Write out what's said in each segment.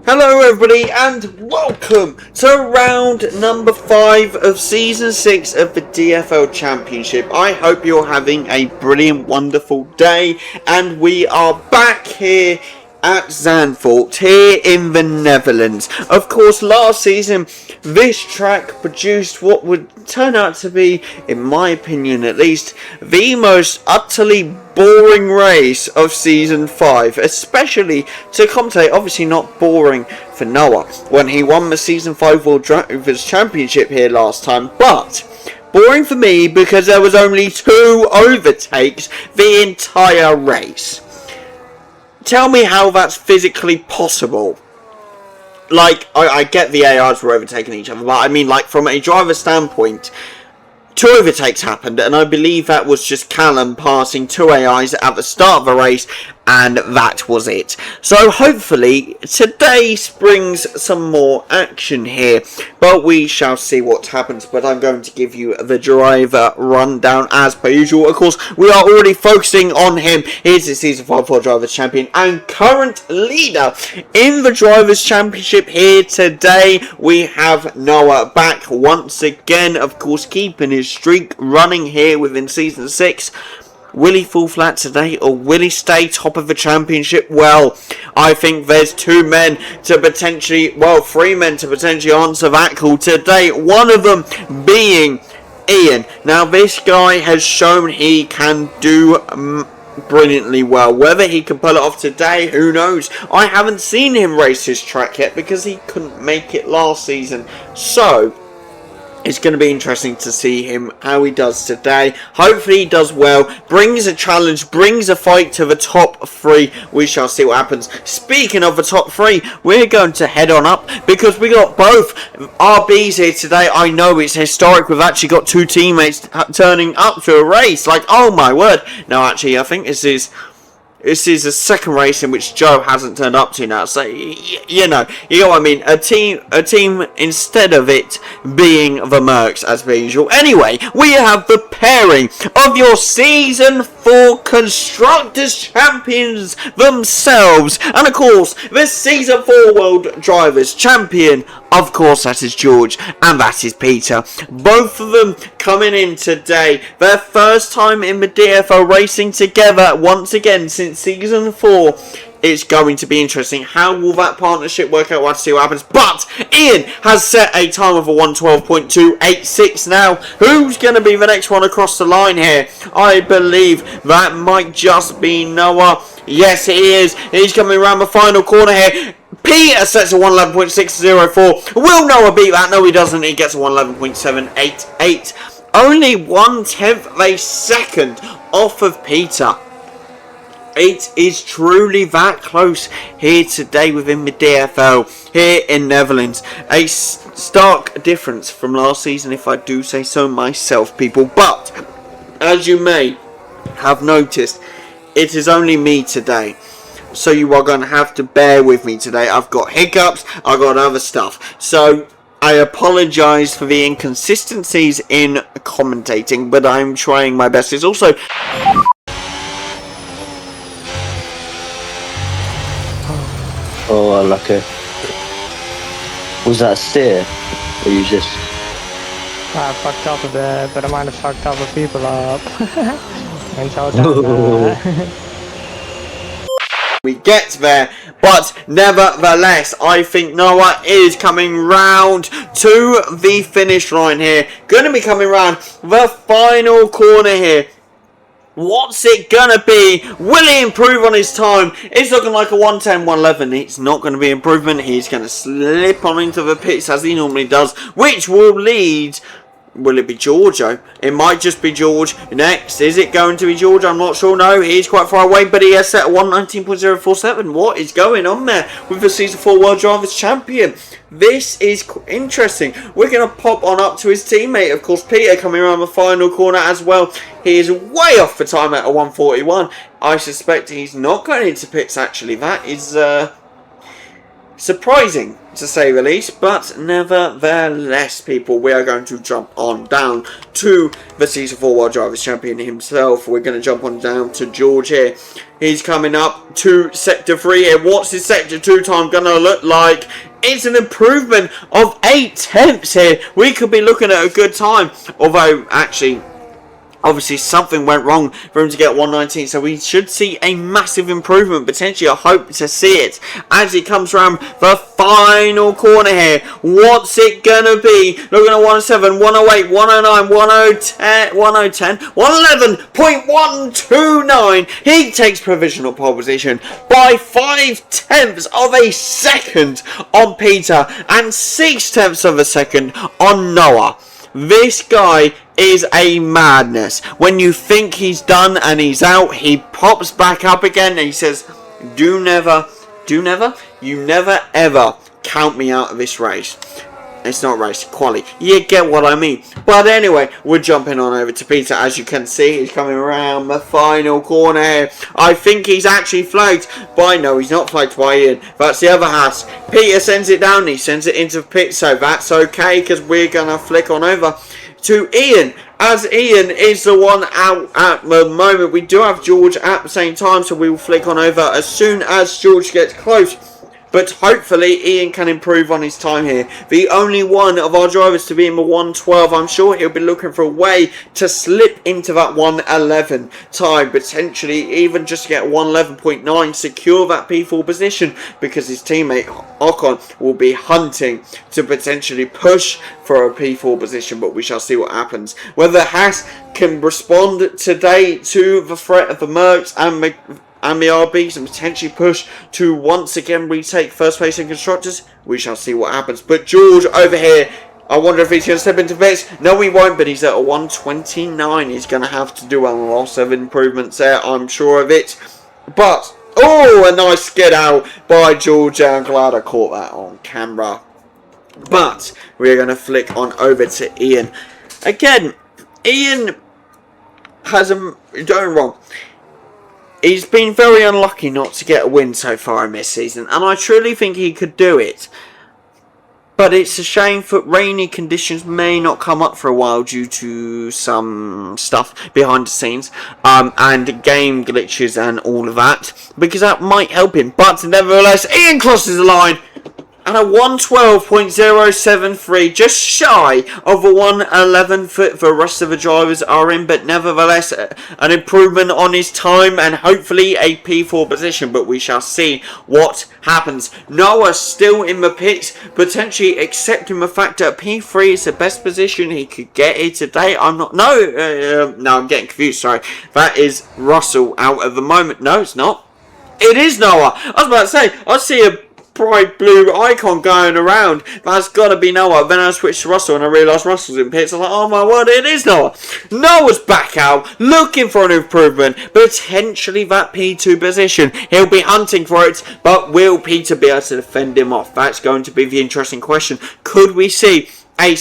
Hello everybody and welcome to round number 5 of season 6 of the DFL Championship. I hope you're having a brilliant, wonderful day, and we are back here at Zandvoort, here in the Netherlands. Of course, last season this track produced what would turn out to be, in my opinion at least, the most utterly boring race of season 5, especially to commentate. Obviously not boring for Noah when he won the season 5 World Drivers Championship here last time, but boring for me because there was only 2 overtakes the entire race. Tell me how that's physically possible. Like, I get the AIs were overtaking each other, but I mean, like, from a driver standpoint, 2 overtakes happened, and I believe that was just Callum passing 2 AIs at the start of the race, and that was it. So hopefully today brings some more action here, but we shall see what happens. But I'm going to give you the driver rundown as per usual. Of course, we are already focusing on him. He's the season 5 World Drivers Champion and current leader in the Drivers Championship here today. We have Noah back once again, of course, keeping his streak running here within season 6. Will he fall flat today, or will he stay top of the championship? Well, I think there's 3 men to potentially answer that call today. One of them being Ian. Now, this guy has shown he can do brilliantly well. Whether he can pull it off today, who knows? I haven't seen him race his track yet because he couldn't make it last season. So it's going to be interesting to see him, how he does today. Hopefully he does well, brings a challenge, brings a fight to the top 3. We shall see what happens. Speaking of the top 3, we're going to head on up because we got both RBs here today. I know it's historic. We've actually got 2 teammates turning up to a race. Like, oh my word. No, actually, I think this is the second race in which Joe hasn't turned up to now. So, you know what I mean. A team instead of it being the Mercs as per usual. Anyway, we have the pairing of your Season 4 Constructors Champions themselves. And of course, the Season 4 World Drivers Champion. Of course, that is George, and that is Peter. Both of them coming in today. Their first time in the DFL racing together once again since Season 4. It's going to be interesting. How will that partnership work out? We'll have to see what happens. But Ian has set a time of a 1:12.286 now. Who's going to be the next one across the line here? I believe that might just be Noah. Yes, he is. He's coming around the final corner here. Peter sets a 1:11.604. Will Noah beat that? No, he doesn't. He gets a 1:11.788. Only 1/10 of a second off of Peter. It is truly that close here today within the DFL, here in Netherlands. A stark difference from last season, if I do say so myself, people. But, as you may have noticed, it is only me today. So you are going to have to bear with me today. I've got hiccups, I've got other stuff. So I apologise for the inconsistencies in commentating, but I'm trying my best. It's also... Oh, unlucky. Was that a steer? Or you just... I fucked up a bit, but I might have fucked other people up. And so done. We get there, but nevertheless, I think Noah is coming round to the finish line here. Going to be coming round the final corner here. What's it gonna be? Will he improve on his time? It's looking like a 1:10, 1:11. It's not going to be improvement. He's going to slip on into the pits as he normally does, which will lead... Will it be Giorgio? It might just be George. Next, is it going to be George? I'm not sure. No, he's quite far away, but he has set a 1:19.047. What is going on there with the Season 4 World Drivers Champion? This is interesting. We're going to pop on up to his teammate, of course, Peter, coming around the final corner as well. He is way off for time at a 1:41. I suspect he's not going into pits, actually. That is... Surprising, to say the least, but nevertheless, people, we are going to jump on down to the Season 4 World Drivers' Champion himself. We're going to jump on down to George here. He's coming up to Sector 3 here. What's his Sector 2 time going to look like? It's an improvement of 8 tenths here. We could be looking at a good time, although, actually, obviously something went wrong for him to get 119, so we should see a massive improvement. Potentially, I hope to see it as he comes around the final corner here. What's it gonna be? Looking at 107, 108, 109, 110, 110, 111.129. He takes provisional pole position by 5 tenths of a second on Peter and 6 tenths of a second on Noah. This guy is a madness. When you think he's done and he's out, he pops back up again and he says, you never ever count me out of this race. It's not race, quali. You get what I mean. But anyway, we're jumping on over to Peter. As you can see, he's coming around the final corner here. I think he's actually flagged by... No, he's not flagged by Ian. That's the other Haas. Peter sends it down. He sends it into pit. So that's okay, because we're going to flick on over to Ian. As Ian is the one out at the moment. We do have George at the same time, so we will flick on over as soon as George gets close. But hopefully Ian can improve on his time here. The only one of our drivers to be in the 112. I'm sure he'll be looking for a way to slip into that 111 time. Potentially even just get 111.9. Secure that P4 position. Because his teammate Ocon will be hunting to potentially push for a P4 position. But we shall see what happens. Whether Haas can respond today to the threat of the Mercs and the RBs and potentially push to once again retake first place in Constructors, we shall see what happens. But George over here, I wonder if he's going to step into pits. No, he won't, but he's at a 129. He's going to have to do a lot of improvements there, I'm sure of it. But, oh, a nice get out by George. I'm glad I caught that on camera. But we're going to flick on over to Ian. Again, Ian has going wrong. He's been very unlucky not to get a win so far in this season, and I truly think he could do it. But it's a shame that rainy conditions may not come up for a while due to some stuff behind the scenes, and game glitches and all of that, because that might help him. But nevertheless, Ian crosses the line at a 112.073, just shy of a 111 foot the rest of the drivers are in, but nevertheless an improvement on his time and hopefully a P4 position, but we shall see what happens. Noah still in the pits, potentially accepting the fact that P3 is the best position he could get here today. No, I'm getting confused, sorry. That is Russell out at the moment. No, it's not. It is Noah. I was about to say, I see a bright blue icon going around. That's got to be Noah. Then I switched to Russell and I realised Russell's in pits. I was like, oh my word, it is Noah. Noah's back out, looking for an improvement. Potentially that P2 position. He'll be hunting for it, but will Peter be able to defend him off? That's going to be the interesting question. Could we see a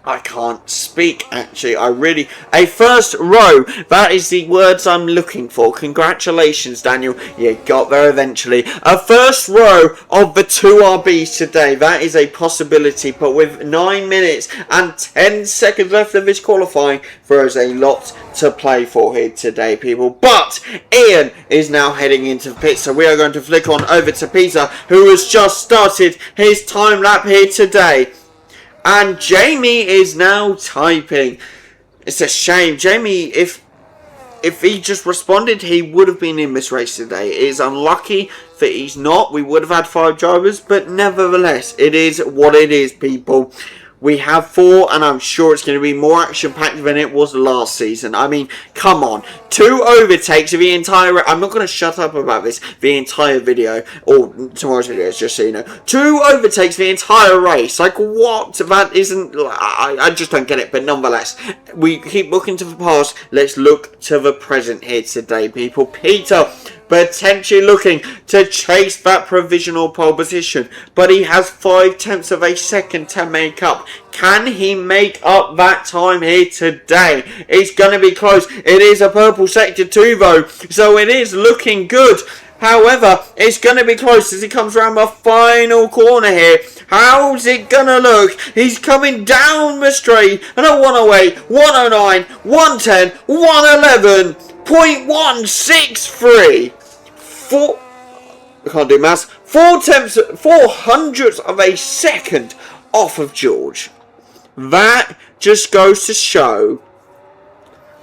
I can't speak, actually. A first row. That is the words I'm looking for. Congratulations, Daniel. You got there eventually. A first row of the 2 RBs today. That is a possibility. But with 9 minutes and 10 seconds left of this qualifying, there is a lot to play for here today, people. But Ian is now heading into the pit. So we are going to flick on over to Peter, who has just started his time lap here today. And Jamie is now typing. It's a shame. Jamie, if he just responded, he would have been in this race today. It is unlucky that he's not. We would have had 5 drivers, but nevertheless, it is what it is, people. We have 4, and I'm sure it's going to be more action-packed than it was last season. I mean, come on. 2 overtakes of the entire... I'm not going to shut up about this. The entire video, or tomorrow's video, just so you know. 2 overtakes the entire race. Like, what? That isn't... I just don't get it. But nonetheless, we keep looking to the past. Let's look to the present here today, people. Peter potentially looking to chase that provisional pole position, but he has 5 tenths of a second to make up. Can he make up that time here today? It's going to be close. It is a purple sector 2 though, so it is looking good. However, it's going to be close as he comes around the final corner here. How's it going to look? He's coming down the straight and a 108, 109, 110, 111.163. I can't do maths. 400ths of a second off of George. That just goes to show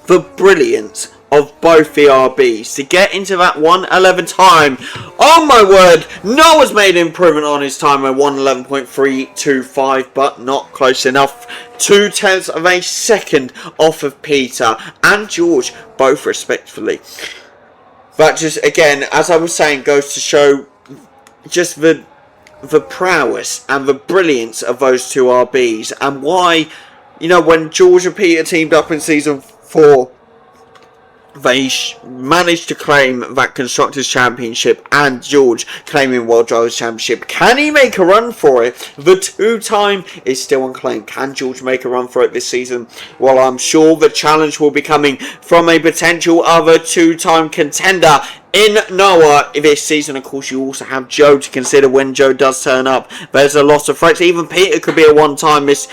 the brilliance of both the RBs to get into that 111 time. Oh my word, Noah's made an improvement on his time at 111.325, but not close enough. 0.2 of a second off of Peter and George, both respectively. That just, again, as I was saying, goes to show just the prowess and the brilliance of those two RBs, and why, you know, when George and Peter teamed up in season 4, they managed to claim that Constructors' Championship, and George claiming World Drivers' Championship. Can he make a run for it? The 2-time is still unclaimed. Can George make a run for it this season? Well, I'm sure the challenge will be coming from a potential other 2-time contender in Noah this season. Of course, you also have Joe to consider when Joe does turn up. There's a lot of threats. Even Peter could be a 1-time this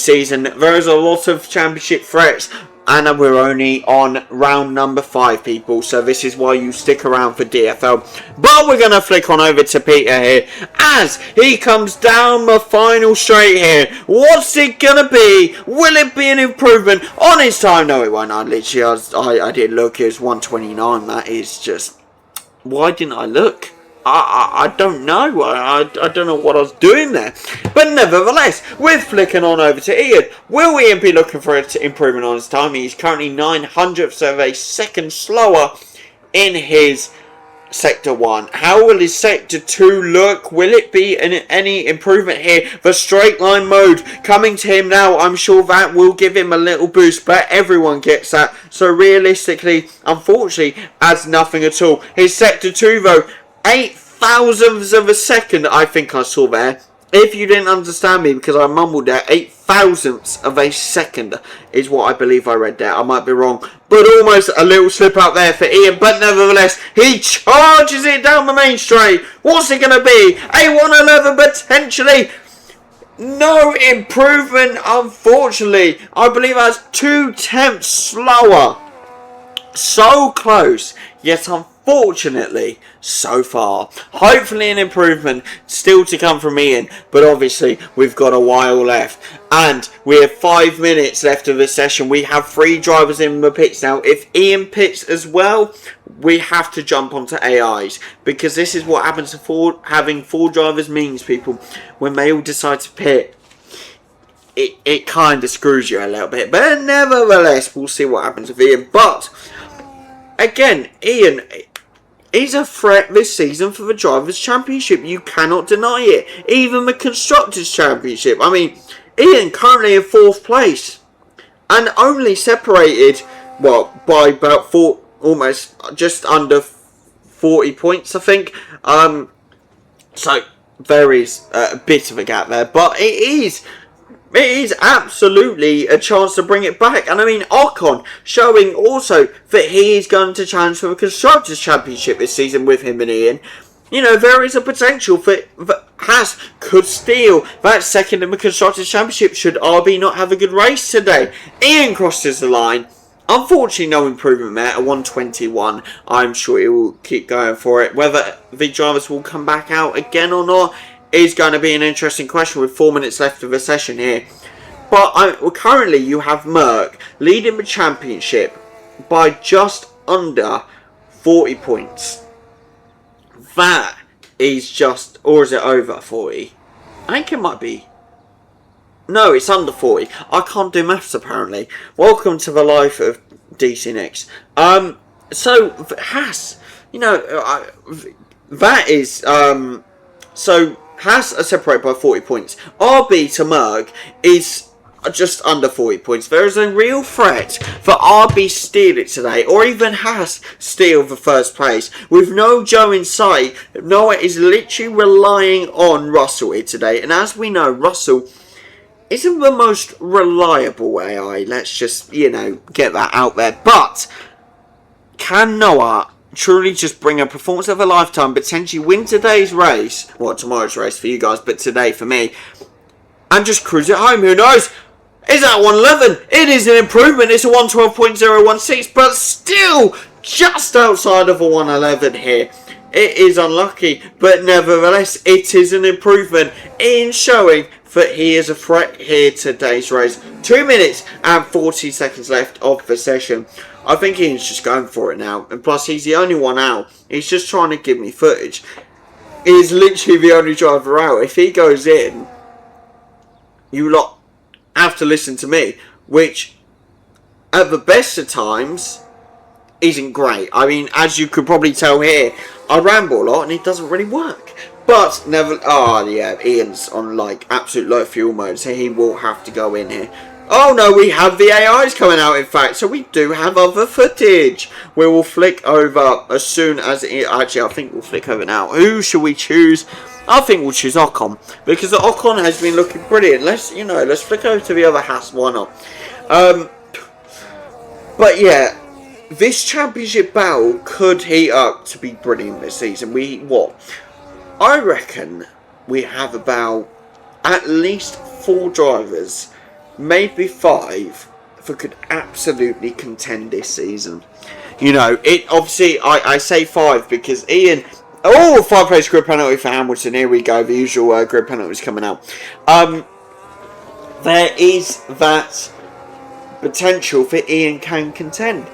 season. There's a lot of championship threats. And we're only on round number 5, people. So this is why you stick around for DFL. But we're going to flick on over to Peter here as he comes down the final straight here. What's it going to be? Will it be an improvement on his time? No, it won't. I did look. It was 129. That is just... Why didn't I look? I don't know. I don't know what I was doing there. But nevertheless, we're flicking on over to Ian. Will Ian be looking for an improvement on his time? He's currently 900ths of a second slower in his Sector 1. How will his Sector 2 look? Will it be any improvement here? The straight line mode coming to him now. I'm sure that will give him a little boost, but everyone gets that. So realistically, unfortunately, adds nothing at all. His Sector 2 though, 8,000ths of a second, I think I saw there. If you didn't understand me, because I mumbled there, 8,000ths of a second is what I believe I read there. I might be wrong, but almost a little slip out there for Ian. But nevertheless, he charges it down the main straight. What's it going to be? A 111 potentially. No improvement, unfortunately. I believe that's 0.2 slower. So close, yet unfortunately so far. Hopefully an improvement still to come from Ian, but obviously we've got a while left and we have 5 minutes left of the session. We have 3 drivers in the pits now. If Ian pits as well, we have to jump onto AIs, because this is what happens to having 4 drivers means, people. When they all decide to pit, it kind of screws you a little bit, but nevertheless we'll see what happens with Ian. But again, Ian is a threat this season for the Drivers' Championship. You cannot deny it. Even the Constructors' Championship. I mean, Ian currently in 4th place. And only separated, well, by about almost just under 40 points, I think. So, there is a bit of a gap there. But it is absolutely a chance to bring it back. And I mean, Ocon showing also that he is going to challenge for the Constructors' Championship this season with him and Ian. You know, there is a potential for Haas could steal that second in the Constructors' Championship should RB not have a good race today. Ian crosses the line. Unfortunately, no improvement there at 121. I'm sure he will keep going for it. Whether the drivers will come back out again or not is going to be an interesting question with 4 minutes left of the session here. But currently you have Merck leading the championship by just under 40 points. That is just, or is it over 40? I think it might be. No, it's under 40. I can't do maths apparently. Welcome to the life of DC Next. So Haas, you know, that is so Haas are separated by 40 points. RB to Merck is just under 40 points. There is a real threat for RB steal it today, or even Haas steal the first place. With no Joe in sight, Noah is literally relying on Russell here today. And as we know, Russell isn't the most reliable AI. Let's just, you know, get that out there. But can Noah truly just bring a performance of a lifetime, potentially win today's race, well, tomorrow's race for you guys, but today for me, and just cruise it home. Who knows? Is that 111? It is an improvement. It's a 112.016, but still just outside of a 111 here. It is unlucky, but nevertheless, it is an improvement in showing that he is a threat here today's race. 2 minutes and 40 seconds left of the session. I think he's just going for it now, and plus he's the only one out. He's just trying to give me footage. He's literally the only driver out. If he goes in, you lot have to listen to me, which at the best of times isn't great. I mean, as you could probably tell here, I ramble a lot and it doesn't really work. But never, oh yeah, Ian's on like absolute low fuel mode, so he will have to go in here. Oh no, we have the AIs coming out, in fact, so we do have other footage. We will flick over as soon as actually I think we'll flick over now. Who should we choose? I think we'll choose Ocon, because the Ocon has been looking brilliant. Let's flick over to the other Haas, why not? But yeah, this championship battle could heat up to be brilliant this season. I reckon we have about at least 4 drivers, maybe 5, that could absolutely contend this season. You know, it obviously, I say 5 because Ian, 5-place grid penalty for Hamilton, here we go, the usual grid penalties coming out. There is that potential for Ian can contend.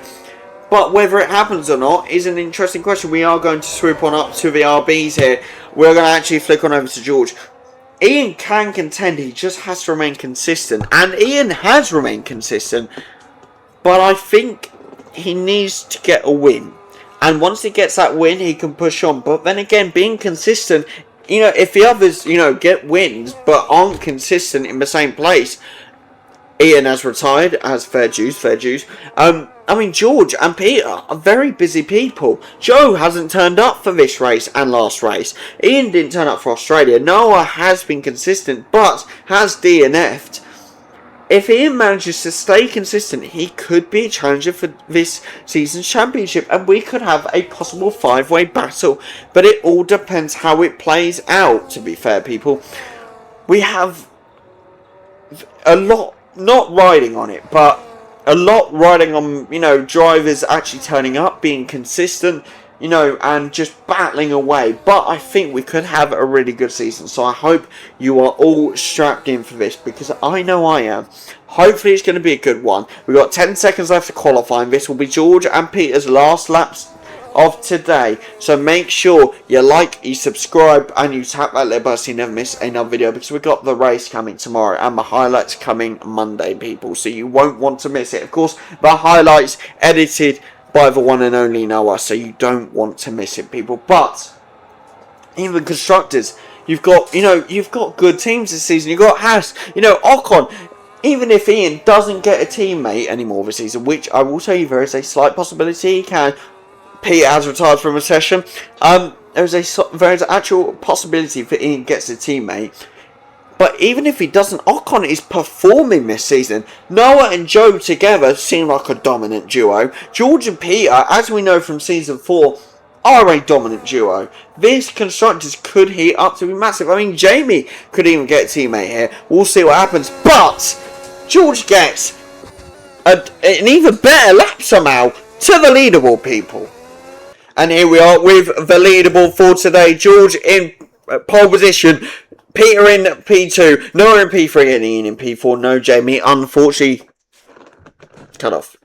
But whether it happens or not is an interesting question. We are going to swoop on up to the RBs here. We're going to actually flick on over to George. Ian can contend, he just has to remain consistent. And Ian has remained consistent. But I think he needs to get a win. And once he gets that win, he can push on. But then again, being consistent, you know, if the others, you know, get wins but aren't consistent in the same place, Ian has retired, as fair dues. I mean, George and Peter are very busy people. Joe hasn't turned up for this race and last race. Ian didn't turn up for Australia. Noah has been consistent, but has DNF'd. If Ian manages to stay consistent, he could be a challenger for this season's championship, and we could have a possible 5-way battle. But it all depends how it plays out, to be fair, people. We have a lot, not riding on it, but a lot riding on, you know, drivers actually turning up, being consistent, you know, and just battling away. But I think we could have a really good season. So I hope you are all strapped in for this, because I know I am. Hopefully it's going to be a good one. We've got 10 seconds left to qualify. This will be George and Peter's last laps of today. So make sure you like, you subscribe, and you tap that little bell so you never miss another video, because we've got the race coming tomorrow and the highlights coming Monday, people, so you won't want to miss it. Of course, the highlights edited by the one and only Noah, so you don't want to miss it, people. But even constructors, you've got good teams this season. You've got Haas, you know, Ocon. Even if Ian doesn't get a teammate anymore this season, which I will tell you there is a slight possibility he can. Peter has retired from a session. There is actual possibility that Ian gets a teammate. But even if he doesn't, Ocon is performing this season. Noah and Joe together seem like a dominant duo. George and Peter, as we know from Season 4, are a dominant duo. These constructors could heat up to be massive. I mean, Jamie could even get a teammate here. We'll see what happens. But George gets an even better lap somehow to the leaderboard, people. And here we are with the leaderboard for today. George in pole position, Peter in P2, Noah in P3, and Ian in P4. No Jamie, unfortunately, cut off.